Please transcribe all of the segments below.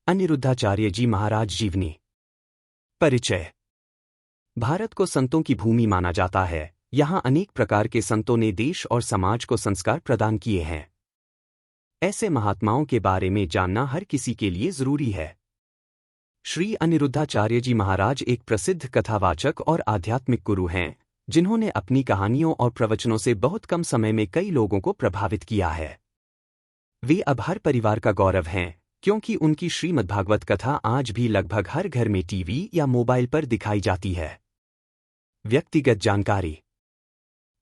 अनिरुद्धाचार्य जी महाराज जीवनी। परिचय। भारत को संतों की भूमि माना जाता है। यहाँ अनेक प्रकार के संतों ने देश और समाज को संस्कार प्रदान किए हैं। ऐसे महात्माओं के बारे में जानना हर किसी के लिए जरूरी है। श्री अनिरुद्धाचार्य जी महाराज एक प्रसिद्ध कथावाचक और आध्यात्मिक गुरु हैं, जिन्होंने अपनी कहानियों और प्रवचनों से बहुत कम समय में कई लोगों को प्रभावित किया है। वे अब हर परिवार का गौरव हैं, क्योंकि उनकी श्रीमद्भागवत कथा आज भी लगभग हर घर में टीवी या मोबाइल पर दिखाई जाती है। व्यक्तिगत जानकारी।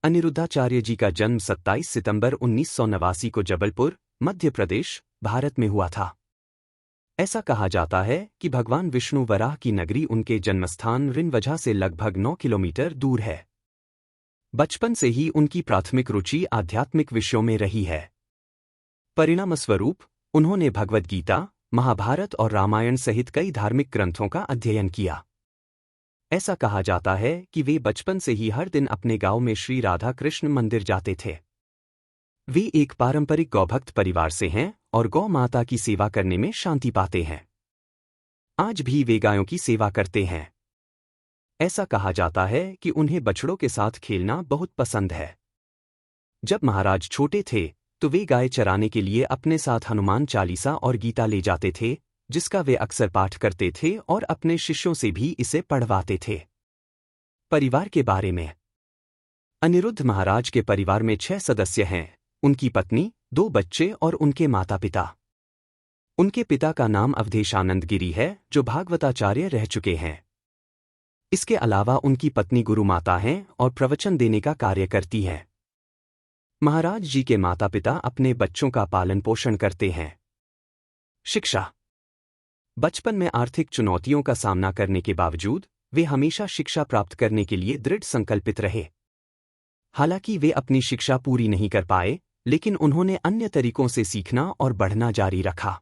अनिरुद्धाचार्य जी का जन्म 27 सितंबर 1989 को जबलपुर, मध्य प्रदेश, भारत में हुआ था। ऐसा कहा जाता है कि भगवान विष्णु वराह की नगरी उनके जन्मस्थान रिनवजा से लगभग 9 किलोमीटर दूर है। बचपन से ही उनकी प्राथमिक रुचि आध्यात्मिक विषयों में रही है। परिणामस्वरूप उन्होंने भगवद गीता, महाभारत और रामायण सहित कई धार्मिक ग्रंथों का अध्ययन किया। ऐसा कहा जाता है कि वे बचपन से ही हर दिन अपने गांव में श्री राधा कृष्ण मंदिर जाते थे। वे एक पारंपरिक गौभक्त परिवार से हैं और गौ माता की सेवा करने में शांति पाते हैं। आज भी वे गायों की सेवा करते हैं। ऐसा कहा जाता है कि उन्हें बछड़ों के साथ खेलना बहुत पसंद है। जब महाराज छोटे थे तो वे गाय चराने के लिए अपने साथ हनुमान चालीसा और गीता ले जाते थे, जिसका वे अक्सर पाठ करते थे और अपने शिष्यों से भी इसे पढ़वाते थे। परिवार के बारे में। अनिरुद्ध महाराज के परिवार में 6 सदस्य हैं, उनकी पत्नी, 2 बच्चे और उनके माता पिता। उनके पिता का नाम अवधेशानंद गिरी है, जो भागवताचार्य रह चुके हैं। इसके अलावा उनकी पत्नी गुरु माता हैं और प्रवचन देने का कार्य करती हैं। महाराज जी के माता पिता अपने बच्चों का पालन पोषण करते हैं। शिक्षा। बचपन में आर्थिक चुनौतियों का सामना करने के बावजूद वे हमेशा शिक्षा प्राप्त करने के लिए दृढ़ संकल्पित रहे। हालांकि वे अपनी शिक्षा पूरी नहीं कर पाए, लेकिन उन्होंने अन्य तरीकों से सीखना और बढ़ना जारी रखा।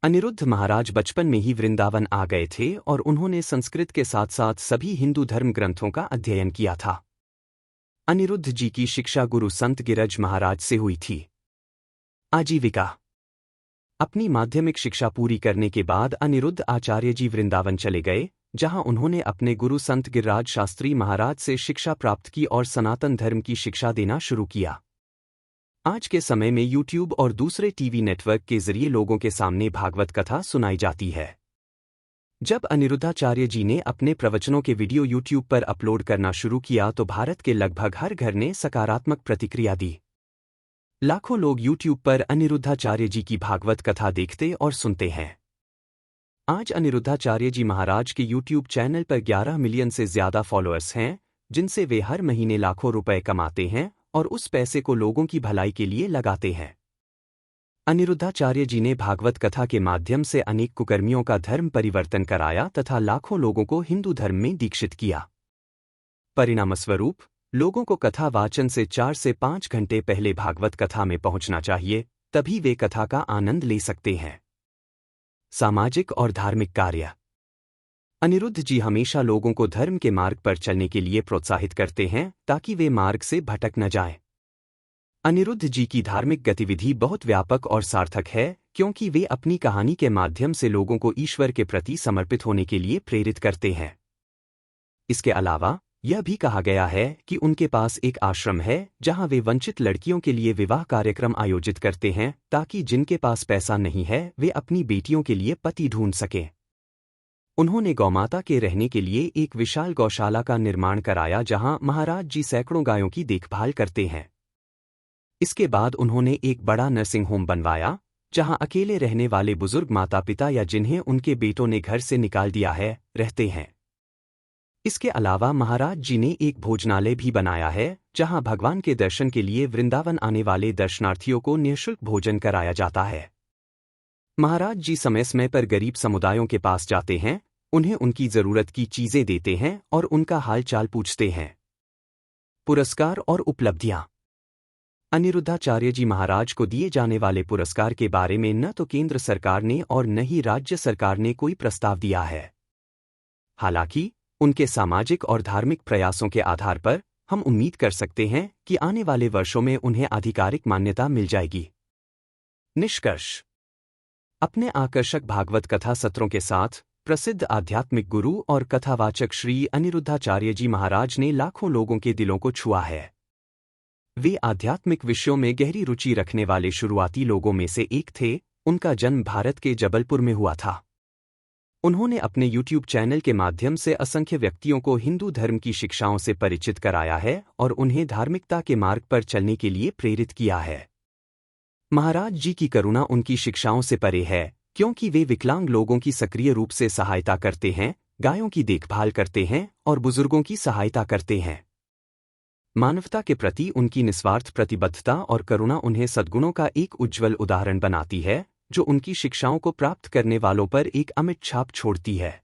अनिरुद्ध महाराज बचपन में ही वृंदावन आ गए थे और उन्होंने संस्कृत के साथ साथ सभी हिंदू धर्म ग्रंथों का अध्ययन किया था। अनिरुद्ध जी की शिक्षा गुरु संत गिरज महाराज से हुई थी। आजीविका। अपनी माध्यमिक शिक्षा पूरी करने के बाद अनिरुद्ध आचार्य जी वृंदावन चले गए, जहां उन्होंने अपने गुरु संत गिरिराज शास्त्री महाराज से शिक्षा प्राप्त की और सनातन धर्म की शिक्षा देना शुरू किया। आज के समय में यूट्यूब और दूसरे टीवी नेटवर्क के जरिए लोगों के सामने भागवत कथा सुनाई जाती है। जब अनिरुद्धाचार्य जी ने अपने प्रवचनों के वीडियो यूट्यूब पर अपलोड करना शुरू किया तो भारत के लगभग हर घर ने सकारात्मक प्रतिक्रिया दी। लाखों लोग यूट्यूब पर अनिरुद्धाचार्य जी की भागवत कथा देखते और सुनते हैं। आज अनिरुद्धाचार्य जी महाराज के यूट्यूब चैनल पर 11 मिलियन से ज्यादा फॉलोअर्स हैं, जिनसे वे हर महीने लाखों रुपए कमाते हैं और उस पैसे को लोगों की भलाई के लिए लगाते हैं। अनिरुद्धाचार्य जी ने भागवत कथा के माध्यम से अनेक कुकर्मियों का धर्म परिवर्तन कराया तथा लाखों लोगों को हिंदू धर्म में दीक्षित किया। परिणामस्वरूप लोगों को कथा वाचन से 4 से 5 घंटे पहले भागवत कथा में पहुंचना चाहिए, तभी वे कथा का आनंद ले सकते हैं। सामाजिक और धार्मिक कार्य। अनिरुद्ध जी हमेशा लोगों को धर्म के मार्ग पर चलने के लिए प्रोत्साहित करते हैं, ताकि वे मार्ग से भटक न जाएं। अनिरुद्ध जी की धार्मिक गतिविधि बहुत व्यापक और सार्थक है, क्योंकि वे अपनी कहानी के माध्यम से लोगों को ईश्वर के प्रति समर्पित होने के लिए प्रेरित करते हैं। इसके अलावा यह भी कहा गया है कि उनके पास एक आश्रम है, जहां वे वंचित लड़कियों के लिए विवाह कार्यक्रम आयोजित करते हैं, ताकि जिनके पास पैसा नहीं है वे अपनी बेटियों के लिए पति ढूंढ सकें। उन्होंने गौमाता के रहने के लिए एक विशाल गौशाला का निर्माण कराया, जहां महाराज जी सैकड़ों गायों की देखभाल करते हैं। इसके बाद उन्होंने एक बड़ा नर्सिंग होम बनवाया, जहां अकेले रहने वाले बुजुर्ग माता पिता या जिन्हें उनके बेटों ने घर से निकाल दिया है, रहते हैं। इसके अलावा महाराज जी ने एक भोजनालय भी बनाया है, जहां भगवान के दर्शन के लिए वृंदावन आने वाले दर्शनार्थियों को निःशुल्क भोजन कराया जाता है। महाराज जी समय समय पर गरीब समुदायों के पास जाते हैं, उन्हें उनकी जरूरत की चीजें देते हैं और उनका हाल चाल पूछते हैं। पुरस्कार और उपलब्धियां। अनिरुद्धाचार्य जी महाराज को दिए जाने वाले पुरस्कार के बारे में न तो केंद्र सरकार ने और न ही राज्य सरकार ने कोई प्रस्ताव दिया है। हालांकि उनके सामाजिक और धार्मिक प्रयासों के आधार पर हम उम्मीद कर सकते हैं कि आने वाले वर्षों में उन्हें आधिकारिक मान्यता मिल जाएगी। निष्कर्ष। अपने आकर्षक भागवत कथा सत्रों के साथ प्रसिद्ध आध्यात्मिक गुरु और कथावाचक श्री अनिरुद्धाचार्य जी महाराज ने लाखों लोगों के दिलों को छुआ है। वे आध्यात्मिक विषयों में गहरी रुचि रखने वाले शुरुआती लोगों में से एक थे। उनका जन्म भारत के जबलपुर में हुआ था। उन्होंने अपने YouTube चैनल के माध्यम से असंख्य व्यक्तियों को हिंदू धर्म की शिक्षाओं से परिचित कराया है और उन्हें धार्मिकता के मार्ग पर चलने के लिए प्रेरित किया है। महाराज जी की करुणा उनकी शिक्षाओं से परे है, क्योंकि वे विकलांग लोगों की सक्रिय रूप से सहायता करते हैं, गायों की देखभाल करते हैं और बुजुर्गों की सहायता करते हैं। मानवता के प्रति उनकी निस्वार्थ प्रतिबद्धता और करुणा उन्हें सद्गुणों का एक उज्ज्वल उदाहरण बनाती है, जो उनकी शिक्षाओं को प्राप्त करने वालों पर एक अमिट छाप छोड़ती है।